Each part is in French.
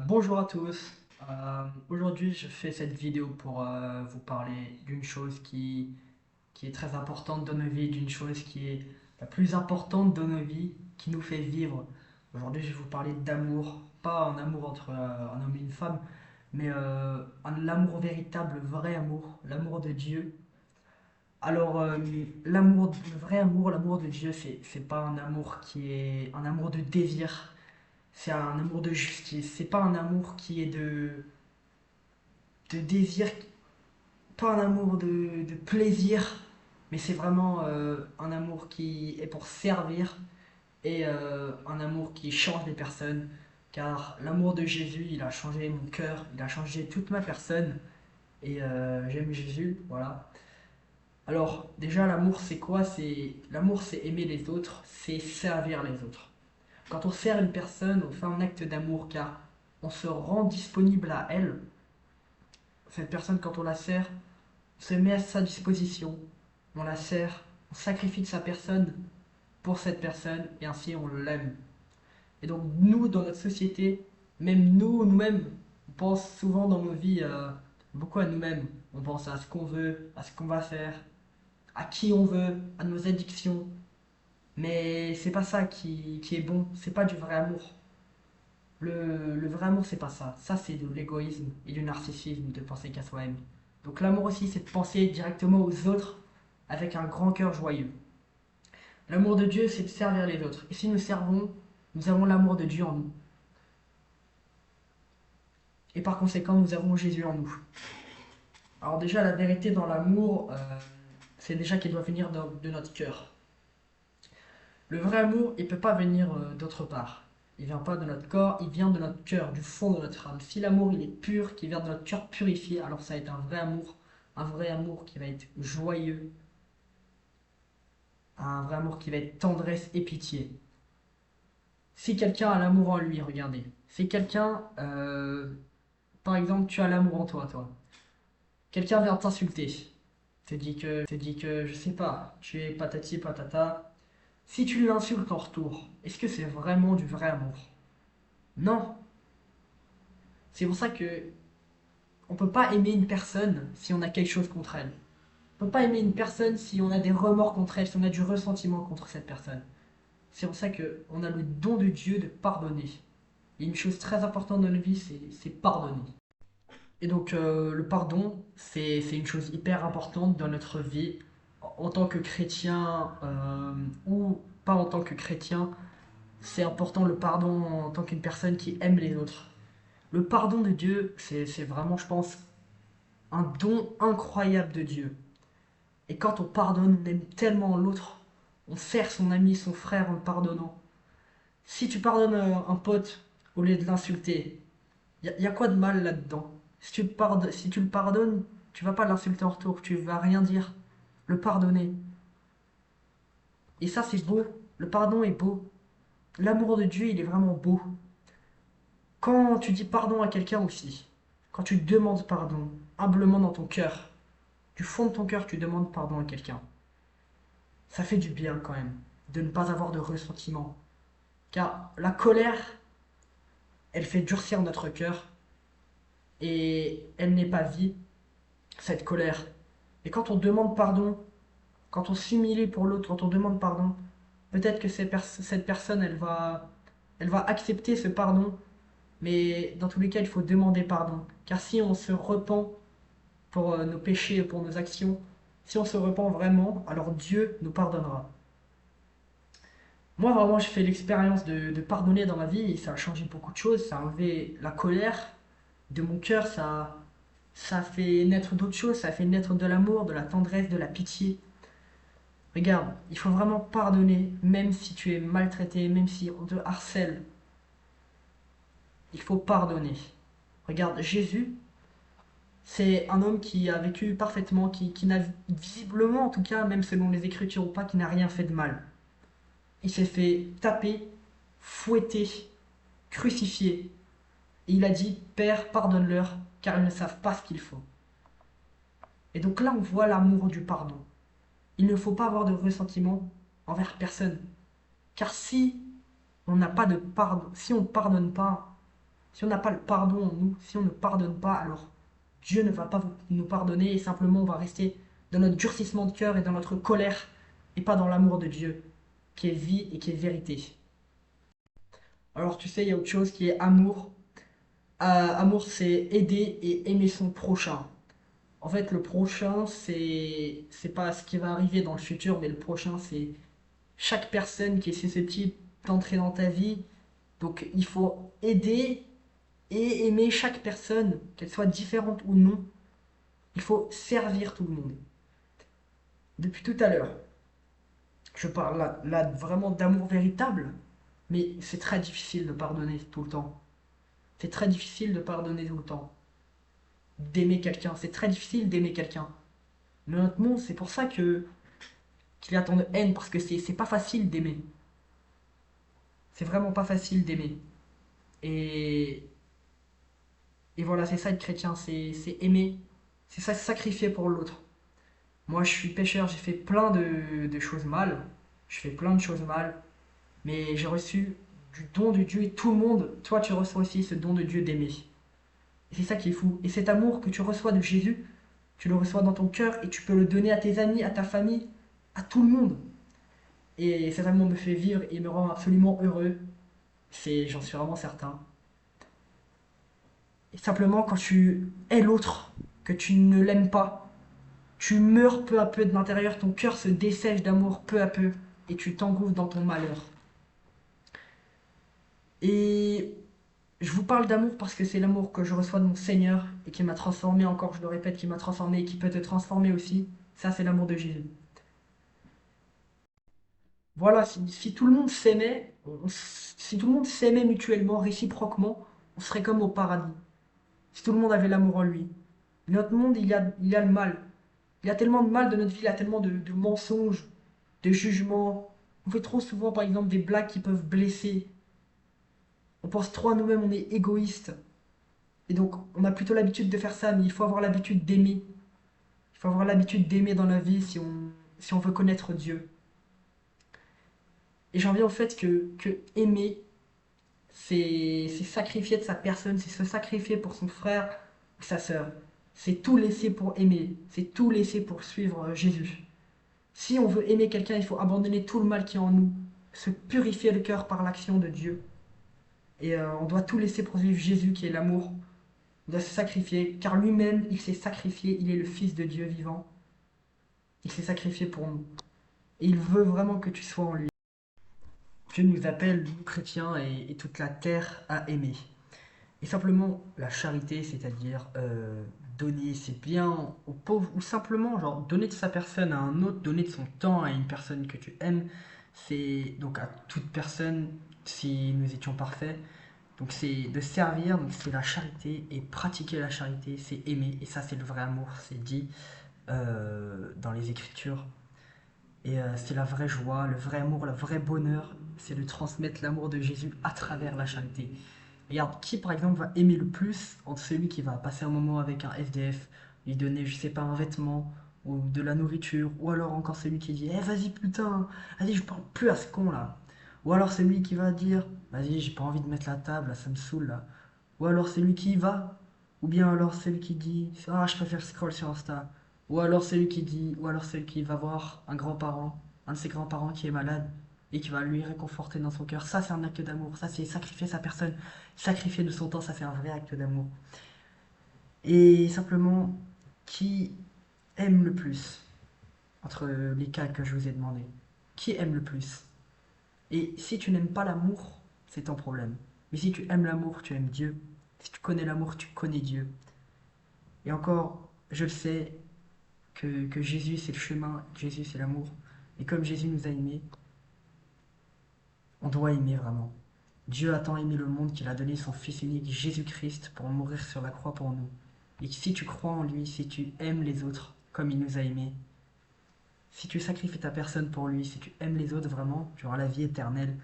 Bonjour à tous. Aujourd'hui, je fais cette vidéo pour vous parler d'une chose qui est très importante dans nos vies, d'une chose qui est la plus importante dans nos vies, qui nous fait vivre. Aujourd'hui, je vais vous parler d'amour, pas un amour entre un homme et une femme, mais l'amour véritable, le vrai amour, l'amour de Dieu. Alors, le vrai amour, l'amour de Dieu, c'est pas un amour qui est un amour de désir. C'est un amour de justice. C'est pas un amour qui est de désir, pas un amour de plaisir, mais c'est vraiment un amour qui est pour servir et un amour qui change les personnes. Car l'amour de Jésus, il a changé mon cœur, il a changé toute ma personne et j'aime Jésus, voilà. Alors, déjà, l'amour, c'est quoi? L'amour, c'est aimer les autres, c'est servir les autres. Quand on sert une personne, on fait un acte d'amour car on se rend disponible à elle. Cette personne, quand on la sert, on se met à sa disposition, on la sert, on sacrifie de sa personne pour cette personne et ainsi on l'aime. Et donc nous, dans notre société, même nous-mêmes, on pense souvent dans nos vies beaucoup à nous-mêmes. On pense à ce qu'on veut, à ce qu'on va faire, à qui on veut, à nos addictions. Mais c'est pas ça qui est bon, c'est pas du vrai amour. Le vrai amour, c'est pas ça. Ça, c'est de l'égoïsme et du narcissisme de penser qu'à soi-même. Donc l'amour aussi, c'est de penser directement aux autres avec un grand cœur joyeux. L'amour de Dieu, c'est de servir les autres. Et si nous servons, nous avons l'amour de Dieu en nous. Et par conséquent, nous avons Jésus en nous. Alors déjà, la vérité dans l'amour, c'est déjà qu'il doit venir de notre cœur. Le vrai amour, il ne peut pas venir d'autre part. Il ne vient pas de notre corps, il vient de notre cœur, du fond de notre âme. Si l'amour il est pur, qui vient de notre cœur purifié, alors ça va être un vrai amour qui va être joyeux, un vrai amour qui va être tendresse et pitié. Si quelqu'un a l'amour en lui, regardez. Si quelqu'un, par exemple, tu as l'amour en toi, toi. Quelqu'un vient t'insulter, te dit que, je sais pas, tu es patati patata. Si tu l'insultes en retour, est-ce que c'est vraiment du vrai amour? Non. C'est pour ça que on peut pas aimer une personne si on a quelque chose contre elle. On peut pas aimer une personne si on a des remords contre elle, si on a du ressentiment contre cette personne. C'est pour ça que on a le don de Dieu de pardonner. Et une chose très importante dans notre vie, c'est pardonner. Et donc le pardon, c'est une chose hyper importante dans notre vie en tant que chrétien ou pas en tant que chrétien. C'est important le pardon en tant qu'une personne qui aime les autres. Le pardon de Dieu, c'est vraiment, je pense, un don incroyable de Dieu. Et quand on pardonne, on aime tellement l'autre. On sert son ami, son frère en le pardonnant. Si tu pardonnes un pote au lieu de l'insulter, y a quoi de mal là-dedans? Si tu le pardonnes, tu vas pas l'insulter en retour, tu vas rien dire. Le pardonner. Et ça, c'est beau. Le pardon est beau. L'amour de Dieu, il est vraiment beau. Quand tu dis pardon à quelqu'un aussi, quand tu demandes pardon, humblement dans ton cœur, du fond de ton cœur, tu demandes pardon à quelqu'un. Ça fait du bien quand même de ne pas avoir de ressentiment. Car la colère, elle fait durcir notre cœur et elle n'est pas vie, cette colère. Et quand on demande pardon, quand on s'humilie pour l'autre, quand on demande pardon, peut-être que cette personne, elle va accepter ce pardon, mais dans tous les cas, il faut demander pardon. Car si on se repent pour nos péchés et pour nos actions, si on se repent vraiment, alors Dieu nous pardonnera. Moi, vraiment, j'ai fait l'expérience de pardonner dans ma vie et ça a changé beaucoup de choses. Ça a enlevé la colère de mon cœur, ça a fait naître d'autres choses, ça a fait naître de l'amour, de la tendresse, de la pitié. Regarde, il faut vraiment pardonner, même si tu es maltraité, même si on te harcèle. Il faut pardonner. Regarde, Jésus, c'est un homme qui a vécu parfaitement, qui n'a visiblement, en tout cas, même selon les Écritures ou pas, qui n'a rien fait de mal. Il s'est fait taper, fouetter, crucifié. Et il a dit, Père, pardonne-leur, car ils ne savent pas ce qu'il faut. Et donc là, on voit l'amour du pardon. Il ne faut pas avoir de ressentiment envers personne. Car si on n'a pas de pardon, si on ne pardonne pas, Si on n'a pas le pardon en nous, si on ne pardonne pas, alors Dieu ne va pas nous pardonner et simplement on va rester dans notre durcissement de cœur et dans notre colère et pas dans l'amour de Dieu, qui est vie et qui est vérité. Alors tu sais, il y a autre chose qui est amour. Amour, c'est aider et aimer son prochain. En fait, le prochain, c'est pas ce qui va arriver dans le futur, mais le prochain, c'est chaque personne qui est susceptible d'entrer dans ta vie. Donc, il faut aider et aimer chaque personne, qu'elle soit différente ou non. Il faut servir tout le monde. Depuis tout à l'heure, je parle là vraiment d'amour véritable, mais c'est très difficile de pardonner tout le temps. C'est très difficile de pardonner tout le temps. D'aimer quelqu'un, c'est très difficile d'aimer quelqu'un. Mais notre monde, c'est pour ça que qu'il y a tant de haine, parce que c'est pas facile d'aimer. C'est vraiment pas facile d'aimer. Et, et voilà, c'est ça être chrétien, c'est aimer, c'est ça se sacrifier pour l'autre. Moi, je suis pécheur, j'ai fait plein de choses mal. Je fais plein de choses mal, mais j'ai reçu du don de Dieu et tout le monde, toi, tu reçois aussi ce don de Dieu d'aimer. Et c'est ça qui est fou. Et cet amour que tu reçois de Jésus, tu le reçois dans ton cœur et tu peux le donner à tes amis, à ta famille, à tout le monde. Et cet amour me fait vivre et me rend absolument heureux. J'en suis vraiment certain. Et simplement, quand tu hais l'autre, que tu ne l'aimes pas, tu meurs peu à peu de l'intérieur, ton cœur se dessèche d'amour peu à peu, et tu t'engouffres dans ton malheur. Et je vous parle d'amour parce que c'est l'amour que je reçois de mon Seigneur, et qui m'a transformé, encore je le répète, qui m'a transformé, et qui peut te transformer aussi. Ça, c'est l'amour de Jésus. Voilà, si tout le monde s'aimait, si tout le monde s'aimait mutuellement, réciproquement, on serait comme au paradis. Si tout le monde avait l'amour en lui. Notre monde, il y a le mal. Il y a tellement de mal dans notre vie, il y a tellement de mensonges, de jugements. On fait trop souvent, par exemple, des blagues qui peuvent blesser. On pense trop à nous-mêmes, on est égoïste. Et donc, on a plutôt l'habitude de faire ça, mais il faut avoir l'habitude d'aimer. Il faut avoir l'habitude d'aimer dans la vie si on veut connaître Dieu. Et j'en viens au fait que aimer, c'est sacrifier de sa personne, c'est se sacrifier pour son frère ou sa sœur. C'est tout laisser pour aimer, c'est tout laisser pour suivre Jésus. Si on veut aimer quelqu'un, il faut abandonner tout le mal qui est en nous, se purifier le cœur par l'action de Dieu. Et on doit tout laisser pour suivre Jésus qui est l'amour. On doit se sacrifier, car lui-même, il s'est sacrifié, il est le Fils de Dieu vivant. Il s'est sacrifié pour nous. Et il veut vraiment que tu sois en lui. Dieu nous appelle, nous chrétiens et toute la terre, à aimer. Et simplement la charité, c'est-à-dire donner ses biens aux pauvres, ou simplement genre donner de sa personne à un autre, donner de son temps à une personne que tu aimes, c'est donc à toute personne si nous étions parfaits. Donc c'est de servir, donc c'est la charité, et pratiquer la charité, c'est aimer, et ça c'est le vrai amour, c'est dit dans les Écritures. Et c'est la vraie joie, le vrai amour, le vrai bonheur, c'est de transmettre l'amour de Jésus à travers la charité. Regarde, qui par exemple va aimer le plus entre celui qui va passer un moment avec un SDF, lui donner, je sais pas, un vêtement, ou de la nourriture, ou alors encore celui qui dit Eh vas-y putain, vas-y je parle plus à ce con là. Ou alors celui qui va dire Vas-y j'ai pas envie de mettre la table, là, ça me saoule là. Ou alors celui qui y va. Ou bien alors celui qui dit Ah, je préfère scroll sur Insta. Ou alors celui qui dit, ou alors celui qui va voir un grand-parent, un de ses grands-parents qui est malade et qui va lui réconforter dans son cœur. Ça, c'est un acte d'amour. Ça, c'est sacrifier sa personne, sacrifier de son temps. Ça, c'est un vrai acte d'amour. Et simplement, qui aime le plus entre les cas que je vous ai demandé? Qui aime le plus? Et si tu n'aimes pas l'amour, c'est ton problème. Mais si tu aimes l'amour, tu aimes Dieu. Si tu connais l'amour, tu connais Dieu. Et encore, je le sais, que Jésus c'est le chemin, que Jésus c'est l'amour. Et comme Jésus nous a aimés, on doit aimer vraiment. Dieu a tant aimé le monde qu'il a donné son Fils unique, Jésus-Christ, pour mourir sur la croix pour nous. Et si tu crois en lui, si tu aimes les autres comme il nous a aimés, si tu sacrifies ta personne pour lui, si tu aimes les autres vraiment, tu auras la vie éternelle.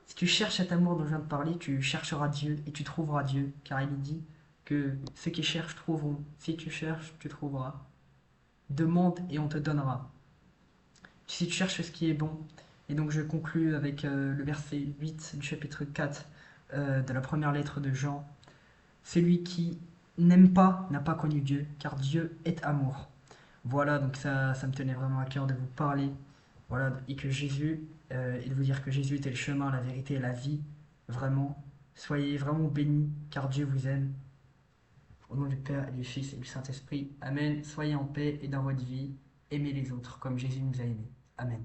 Si tu cherches cet amour dont je viens de parler, tu chercheras Dieu et tu trouveras Dieu, car il dit que ceux qui cherchent trouveront. Si tu cherches, tu trouveras. Demande et on te donnera. Si tu cherches ce qui est bon. Et donc je conclus avec le verset 8 du chapitre 4 de la première lettre de Jean. Celui qui n'aime pas n'a pas connu Dieu, car Dieu est amour. Voilà, donc ça me tenait vraiment à cœur de vous parler. Voilà, et que Jésus, et de vous dire que Jésus était le chemin, la vérité et la vie. Vraiment, soyez vraiment bénis, car Dieu vous aime. Au nom du Père et du Fils et du Saint-Esprit. Amen. Soyez en paix et dans votre vie, aimez les autres comme Jésus nous a aimés. Amen.